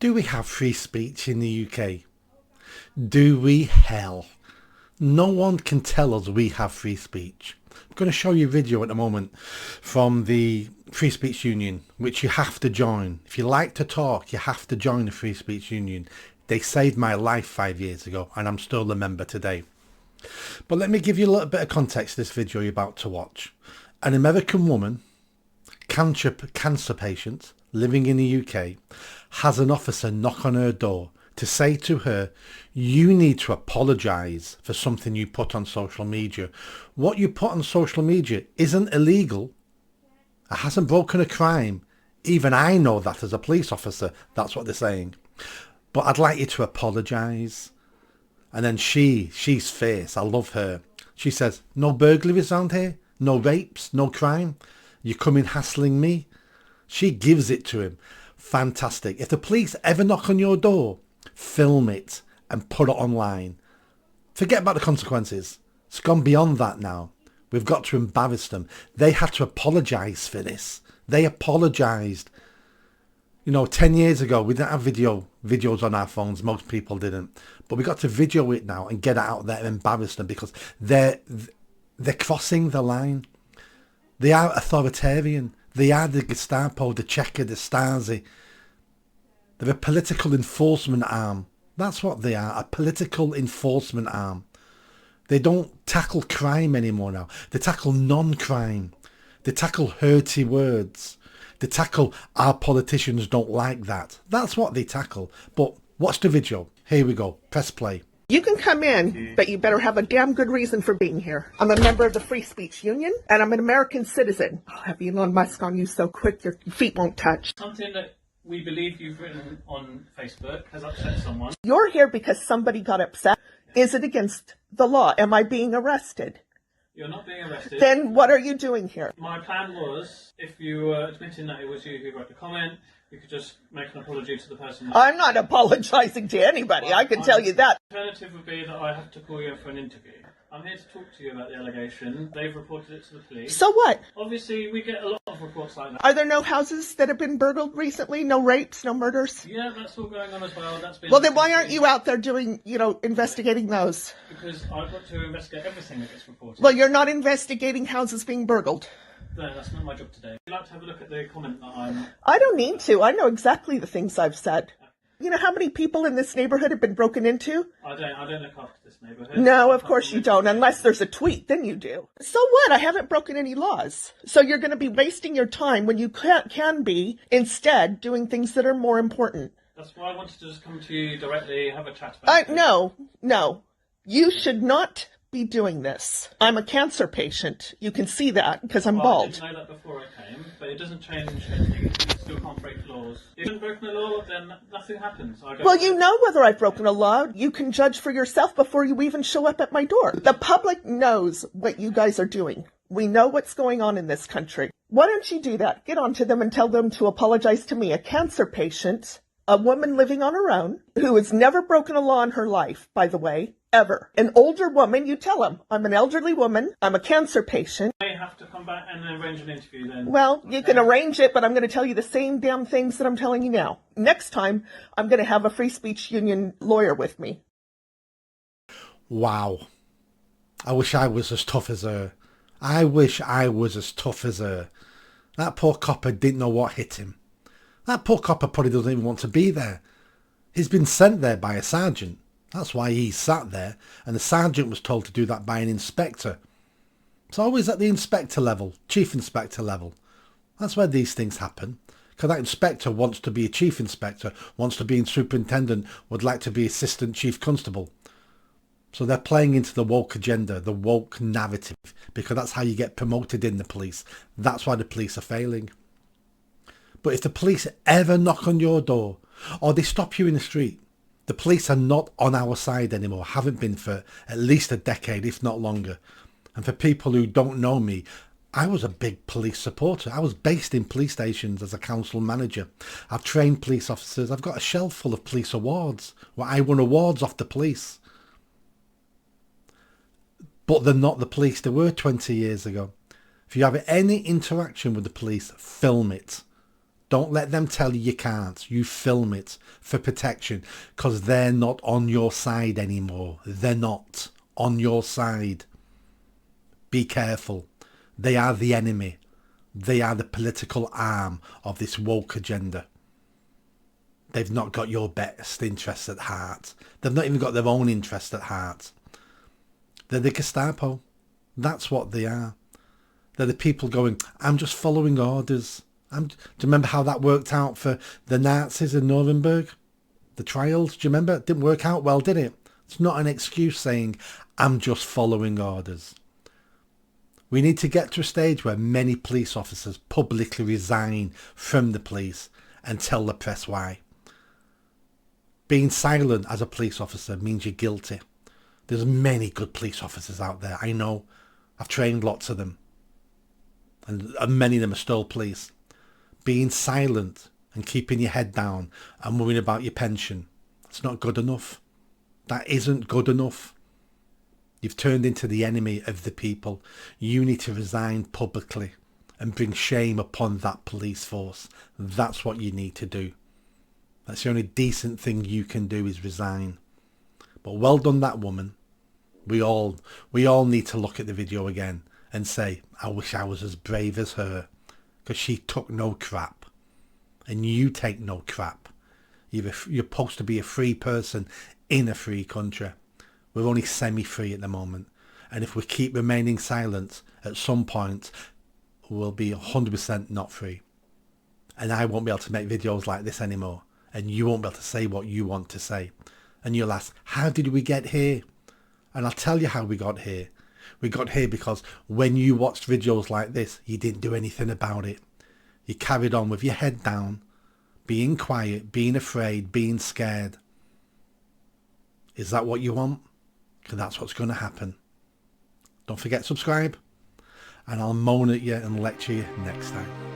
Do we have free speech in the UK? Do we? Hell. No one can tell us we have free speech. I'm going to show you a video at the moment from the Free Speech Union, which you have to join. If you like to talk, you have to join the Free Speech Union. They saved my life 5 years ago and I'm still a member today. But let me give you a little bit of context to this video you're about to watch. An American woman, cancer patient, living in the UK, has an officer knock on her door to say to her, you need to apologise for something you put on social media. What you put on social media isn't illegal. It hasn't broken a crime. Even I know that as a police officer. That's what they're saying. But I'd like you to apologise. And then she's fierce. I love her. She says, no burglaries around here. No rapes. No crime. You come in hassling me. She gives it to him. Fantastic. If the police ever knock on your door, film it and put it online. Forget about the consequences. It's gone beyond that now. We've got to embarrass them. They had to apologise for this. They apologised. You know, 10 years ago, we didn't have videos on our phones. Most people didn't. But we got to video it now and get it out there and embarrass them because they're crossing the line. They are authoritarian. They are the Gestapo, the Checker, the Stasi. They're a political enforcement arm. That's what they are, a political enforcement arm. They don't tackle crime anymore now. They tackle non-crime. They tackle hurty words. They tackle our politicians don't like that. That's what they tackle. But watch the video. Here we go. Press play. You can come in, but you better have a damn good reason for being here. I'm a member of the Free Speech Union, and I'm an American citizen. I'll have Elon Musk on you so quick your feet won't touch. Something that we believe you've written on Facebook has upset someone. You're here because somebody got upset. Is it against the law? Am I being arrested? You're not being arrested. Then what are you doing here? My plan was, if you were admitting that it was you who wrote the comment, you could just make an apology to the person. I'm not apologizing to anybody. Well, I can tell you that. The alternative would be that I have to call you in for an interview. I'm here to talk to you about the allegation. They've reported it to the police. So what? Obviously, we get a lot of reports like that. Are there no houses that have been burgled recently? No rapes, no murders? Yeah, that's all going on as well. That's been Well, then why aren't you out there doing, investigating those? Because I've got to investigate everything that gets reported. Well, you're not investigating houses being burgled. No, that's not my job today. Would you like to have a look at the comment that I'm... I don't need to. I know exactly the things I've said. You know how many people in this neighborhood have been broken into? I don't look after this neighborhood. No, of course you don't, unless there's a tweet, then you do. So what? I haven't broken any laws. So you're going to be wasting your time when you can be instead doing things that are more important. That's why I wanted to just come to you directly, have a chat about it. No. You should not be doing this. I'm a cancer patient. You can see that because I'm bald. I didn't know that before I came, but it doesn't change anything. You still can't break laws. If you haven't broken a law, then nothing happens. Well, you know whether I've broken a law. You can judge for yourself before you even show up at my door. The public knows what you guys are doing. We know what's going on in this country. Why don't you do that? Get onto them and tell them to apologize to me, a cancer patient, a woman living on her own, who has never broken a law in her life, by the way, ever. An older woman, you tell them, I'm an elderly woman, I'm a cancer patient. I have to come back and arrange an interview then. Well, you can arrange it, but I'm going to tell you the same damn things that I'm telling you now. Next time, I'm going to have a Free Speech Union lawyer with me. Wow. I wish I was as tough as her. I wish I was as tough as her. That poor copper didn't know what hit him. That poor copper probably doesn't even want to be there. He's been sent there by a sergeant. That's why he sat there, and the sergeant was told to do that by an inspector. It's always at the inspector level, chief inspector level. That's where these things happen. Because that inspector wants to be a chief inspector, wants to be a superintendent, would like to be assistant chief constable. So they're playing into the woke agenda, the woke narrative, because that's how you get promoted in the police. That's why the police are failing. But if the police ever knock on your door, or they stop you in the street, the police are not on our side anymore, haven't been for at least a decade, if not longer. And for people who don't know me, I was a big police supporter. I was based in police stations as a council manager. I've trained police officers. I've got a shelf full of police awards where I won awards off the police. But they're not the police they were 20 years ago. If you have any interaction with the police, film it. Don't let them tell you you can't. You film it for protection, because they're not on your side anymore. They're not on your side. Be careful. They are the enemy. They are the political arm of this woke agenda. They've not got your best interests at heart. They've not even got their own interests at heart. They're the Gestapo. That's what they are. They're the people going, I'm just following orders. Do you remember how that worked out for the Nazis in Nuremberg? The trials, do you remember? It didn't work out well, did it? It's not an excuse saying, I'm just following orders. We need to get to a stage where many police officers publicly resign from the police and tell the press why. Being silent as a police officer means you're guilty. There's many good police officers out there, I know. I've trained lots of them. And many of them are still police. Being silent and keeping your head down and worrying about your pension, it's not good enough. That isn't good enough. You've turned into the enemy of the people. You need to resign publicly and bring shame upon that police force. That's what you need to do. That's the only decent thing you can do, is resign. But well done, that woman. We all need to look at the video again and say, I wish I was as brave as her, because she took no crap. And you take no crap. You're supposed to be a free person in a free country. We're only semi-free at the moment. And if we keep remaining silent, at some point, we'll be 100% not free. And I won't be able to make videos like this anymore. And you won't be able to say what you want to say. And you'll ask, how did we get here? And I'll tell you how we got here. We got here because when you watched videos like this, you didn't do anything about it. You carried on with your head down, being quiet, being afraid, being scared. Is that what you want? Because that's what's going to happen. Don't forget to subscribe, and I'll moan at you and lecture you next time.